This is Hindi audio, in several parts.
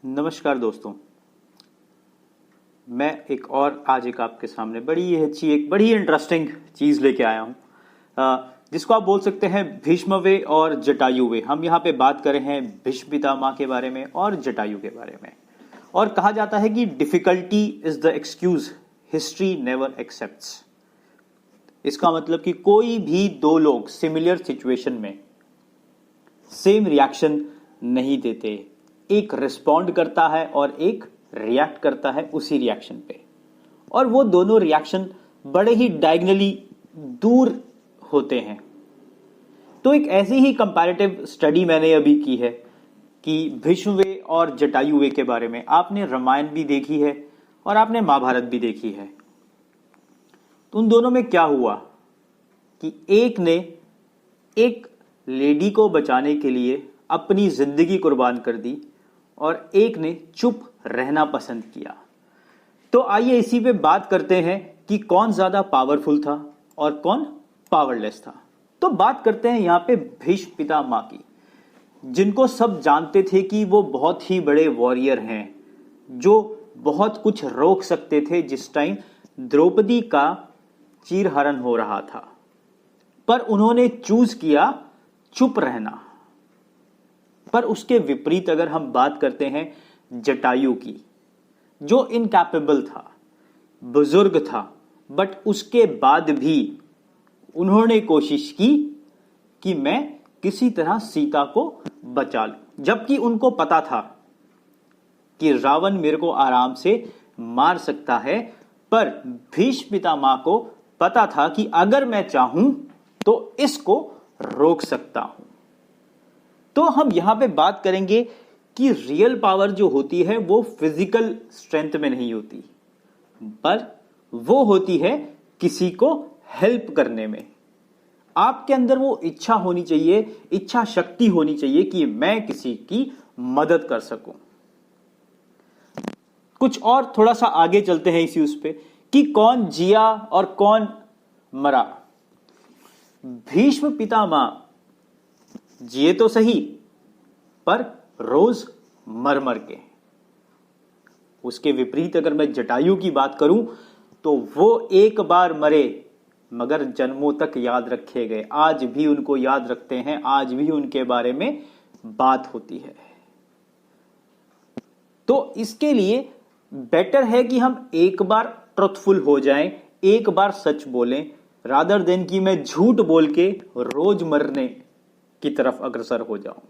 नमस्कार दोस्तों। मैं आज आपके सामने एक बड़ी इंटरेस्टिंग चीज़ लेके आया हूँ, जिसको आप बोल सकते हैं भीष्मवे और जटायुवे। हम यहाँ पे बात कर रहे हैं भीष्म पितामह के बारे में और जटायु के बारे में। और कहा जाता है कि difficulty is the excuse history never accepts. इसका मतलब कि कोई भी दो लोग सिमिलर सिचुएशन में सेम रिएक्शन नहीं देते। एक रिस्पॉन्ड करता है और एक रिएक्ट करता है उसी रिएक्शन पे, और वो दोनों रिएक्शन बड़े ही डायगनली दूर होते हैं। तो एक ऐसी ही कंपैरेटिव स्टडी मैंने अभी की है कि भीष्मवे और जटायुवे के बारे में। आपने रामायण भी देखी है और आपने महाभारत भी देखी है। तो उन दोनों में क्या हुआ कि एक ने एक लेडी को बचाने के लिए अपनी जिंदगी कुर्बान कर दी और एक ने चुप रहना पसंद किया। तो आइए इसी पे बात करते हैं कि कौन ज्यादा पावरफुल था और कौन पावरलेस था। तो बात करते हैं यहाँ पे भीष्म पितामह की, जिनको सब जानते थे कि वो बहुत ही बड़े वॉरियर हैं, जो बहुत कुछ रोक सकते थे जिस टाइम द्रौपदी का चीरहरण हो रहा था। पर उन्होंने चूज किया चुप रहना। पर उसके विपरीत अगर हम बात करते हैं जटायु की, जो इनकैपेबल था, बुजुर्ग था, बट उसके बाद भी उन्होंने कोशिश की कि मैं किसी तरह सीता को बचा लूं, जबकि उनको पता था कि रावण मेरे को आराम से मार सकता है। पर भीष्म पितामह को पता था कि अगर मैं चाहूं तो इसको रोक सकता हूं। तो हम यहां पे बात करेंगे कि रियल पावर जो होती है वो फिजिकल स्ट्रेंथ में नहीं होती, पर वो होती है किसी को हेल्प करने में। आपके अंदर वो इच्छा होनी चाहिए, इच्छा शक्ति होनी चाहिए कि मैं किसी की मदद कर सकूं। कुछ और थोड़ा सा आगे चलते हैं इसी उस पे कि कौन जिया और कौन मरा। भीष्म पितामह जिए तो सही, पर रोज मर मर के। उसके विपरीत अगर मैं जटायु की बात करूं तो वो एक बार मरे मगर जन्मों तक याद रखे गए। आज भी उनको याद रखते हैं, आज भी उनके बारे में बात होती है। तो इसके लिए बेटर है कि हम एक बार ट्रुथफुल हो जाएं, एक बार सच बोलें, रादर देन कि मैं झूठ बोल के रोज मरने की तरफ अग्रसर हो जाऊं।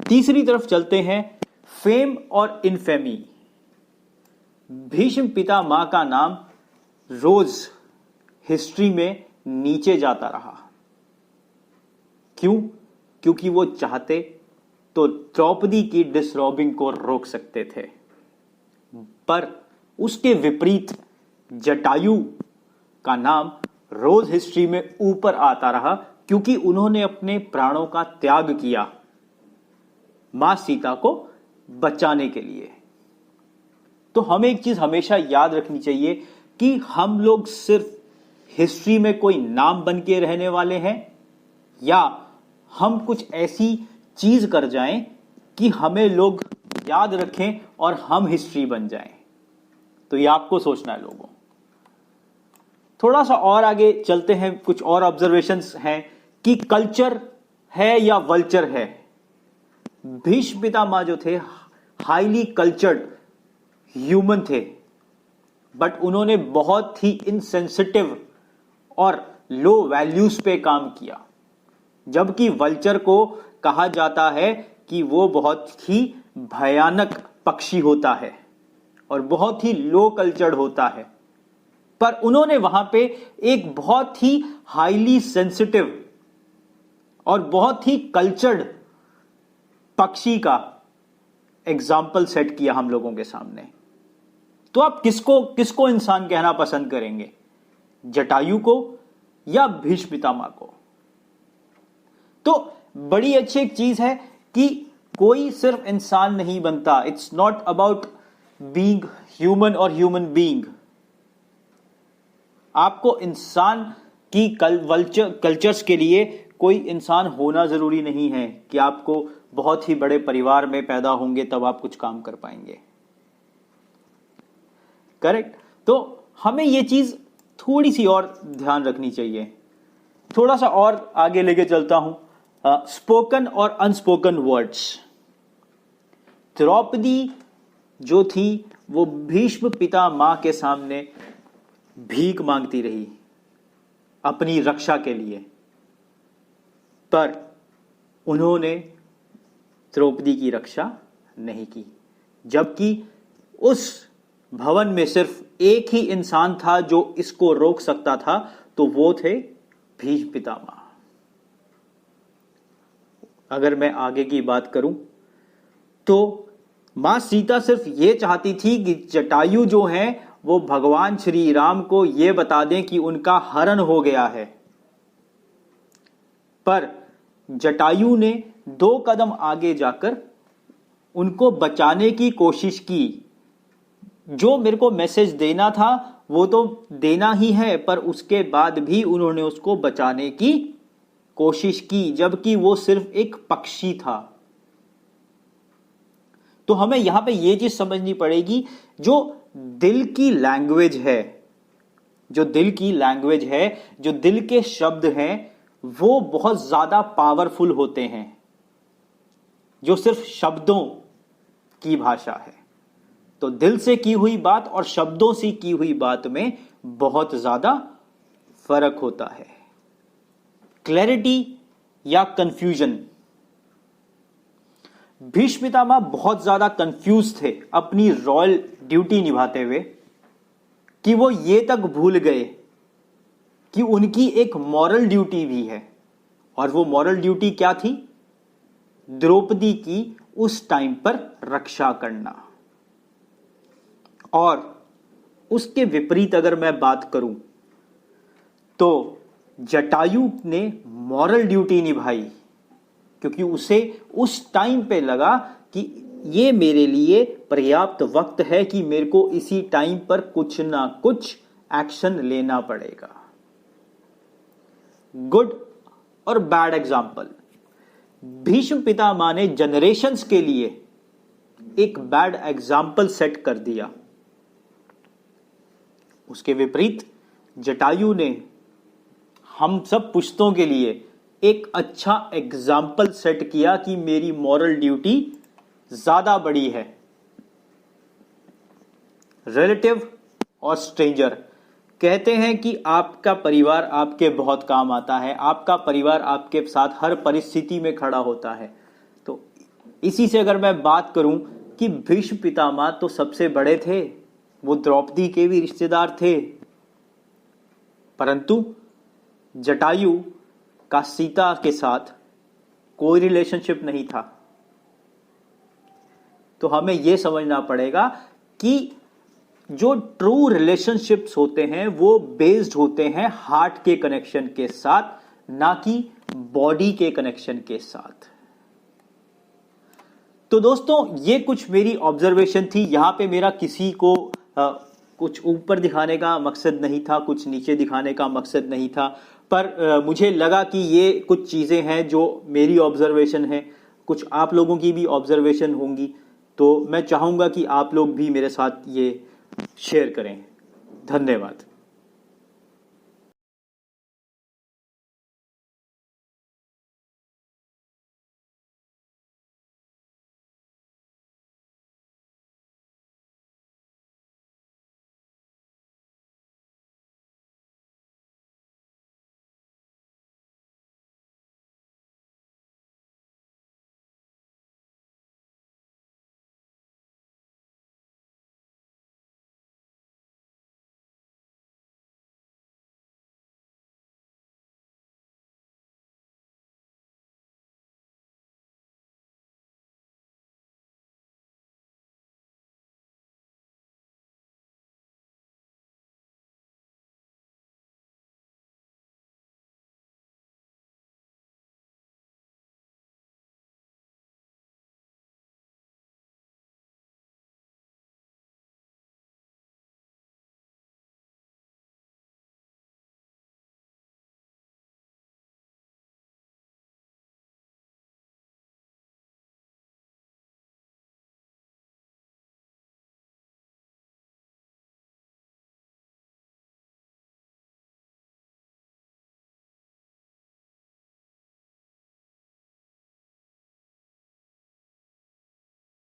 तीसरी तरफ चलते हैं, फेम और इनफेमी। भीष्म पितामह का नाम रोज हिस्ट्री में नीचे जाता रहा। क्यों? क्योंकि वो चाहते तो द्रौपदी की डिसरॉबिंग को रोक सकते थे। पर उसके विपरीत जटायु का नाम रोज हिस्ट्री में ऊपर आता रहा, क्योंकि उन्होंने अपने प्राणों का त्याग किया मां सीता को बचाने के लिए। तो हमें एक चीज हमेशा याद रखनी चाहिए कि हम लोग सिर्फ हिस्ट्री में कोई नाम बन के रहने वाले हैं, या हम कुछ ऐसी चीज कर जाएं कि हमें लोग याद रखें और हम हिस्ट्री बन जाएं। तो ये आपको सोचना है लोगों। थोड़ा सा और आगे चलते हैं, कुछ और ऑब्जर्वेशंस हैं कि कल्चर है या वल्चर है। भीष्म पितामह जो थे हाईली कल्चर्ड ह्यूमन थे, बट उन्होंने बहुत ही इनसेंसिटिव और लो वैल्यूज पे काम किया। जबकि वल्चर को कहा जाता है कि वो बहुत ही भयानक पक्षी होता है और बहुत ही लो कल्चर्ड होता है। पर उन्होंने वहां पे एक बहुत ही हाईली सेंसिटिव और बहुत ही कल्चर्ड पक्षी का एग्जाम्पल सेट किया हम लोगों के सामने। तो आप किसको इंसान कहना पसंद करेंगे, जटायु को या भीष्म पितामह को? तो बड़ी अच्छी एक चीज है कि कोई सिर्फ इंसान नहीं बनता। It's not about being human और ह्यूमन बीइंग। आपको इंसान की कल्चर्स के लिए कोई इंसान होना जरूरी नहीं है कि आपको बहुत ही बड़े परिवार में पैदा होंगे तब आप कुछ काम कर पाएंगे। करेक्ट। तो हमें ये चीज थोड़ी सी और ध्यान रखनी चाहिए। थोड़ा सा और आगे लेके चलता हूं, स्पोकन और अनस्पोकन वर्ड्स। द्रौपदी जो थी वो भीष्म पितामह के सामने भीख मांगती रही अपनी रक्षा के लिए, पर उन्होंने द्रौपदी की रक्षा नहीं की, जबकि उस भवन में सिर्फ एक ही इंसान था जो इसको रोक सकता था, तो वो थे भीष्म पितामह। अगर मैं आगे की बात करूं तो मां सीता सिर्फ ये चाहती थी कि जटायु जो हैं वो भगवान श्री राम को ये बता दें कि उनका हरण हो गया है, पर जटायु ने 2 कदम आगे जाकर उनको बचाने की कोशिश की। जो मेरे को मैसेज देना था वो तो देना ही है, पर उसके बाद भी उन्होंने उसको बचाने की कोशिश की, जबकि वो सिर्फ एक पक्षी था। तो हमें यहां पे ये चीज समझनी पड़ेगी, जो दिल की लैंग्वेज है, जो दिल की लैंग्वेज है, जो दिल के शब्द हैं, वो बहुत ज्यादा पावरफुल होते हैं, जो सिर्फ शब्दों की भाषा है। तो दिल से की हुई बात और शब्दों से की हुई बात में बहुत ज्यादा फर्क होता है। क्लैरिटी या कंफ्यूजन। भीष्म पितामह बहुत ज्यादा कंफ्यूज थे अपनी रॉयल ड्यूटी निभाते हुए, कि वो ये तक भूल गए कि उनकी एक मॉरल ड्यूटी भी है। और वो मॉरल ड्यूटी क्या थी? द्रौपदी की उस टाइम पर रक्षा करना। और उसके विपरीत अगर मैं बात करूं तो जटायु ने मॉरल ड्यूटी निभाई, क्योंकि उसे उस टाइम पे लगा कि ये मेरे लिए पर्याप्त वक्त है कि मेरे को इसी टाइम पर कुछ ना कुछ एक्शन लेना पड़ेगा। गुड और बैड एग्जाम्पल। भीष्म पितामह ने जनरेशंस के लिए एक बैड एग्जाम्पल सेट कर दिया। उसके विपरीत जटायु ने हम सब पुश्तों के लिए एक अच्छा एग्जाम्पल सेट किया कि मेरी मॉरल ड्यूटी ज्यादा बड़ी है। रिलेटिव और स्ट्रेंजर। कहते हैं कि आपका परिवार आपके बहुत काम आता है, आपका परिवार आपके साथ हर परिस्थिति में खड़ा होता है। तो इसी से अगर मैं बात करूं कि भीष्म पितामह तो सबसे बड़े थे, वो द्रौपदी के भी रिश्तेदार थे, परंतु जटायु का सीता के साथ कोई रिलेशनशिप नहीं था। तो हमें यह समझना पड़ेगा कि जो ट्रू रिलेशनशिप्स होते हैं वो बेस्ड होते हैं हार्ट के कनेक्शन के साथ, ना कि बॉडी के कनेक्शन के साथ। तो दोस्तों, ये कुछ मेरी ऑब्जर्वेशन थी। यहां पे मेरा किसी को कुछ ऊपर दिखाने का मकसद नहीं था, कुछ नीचे दिखाने का मकसद नहीं था, पर मुझे लगा कि ये कुछ चीजें हैं जो मेरी ऑब्जर्वेशन है, कुछ आप लोगों की भी ऑब्जर्वेशन होंगी। तो मैं चाहूंगा कि आप लोग भी मेरे साथ ये शेयर करें। धन्यवाद।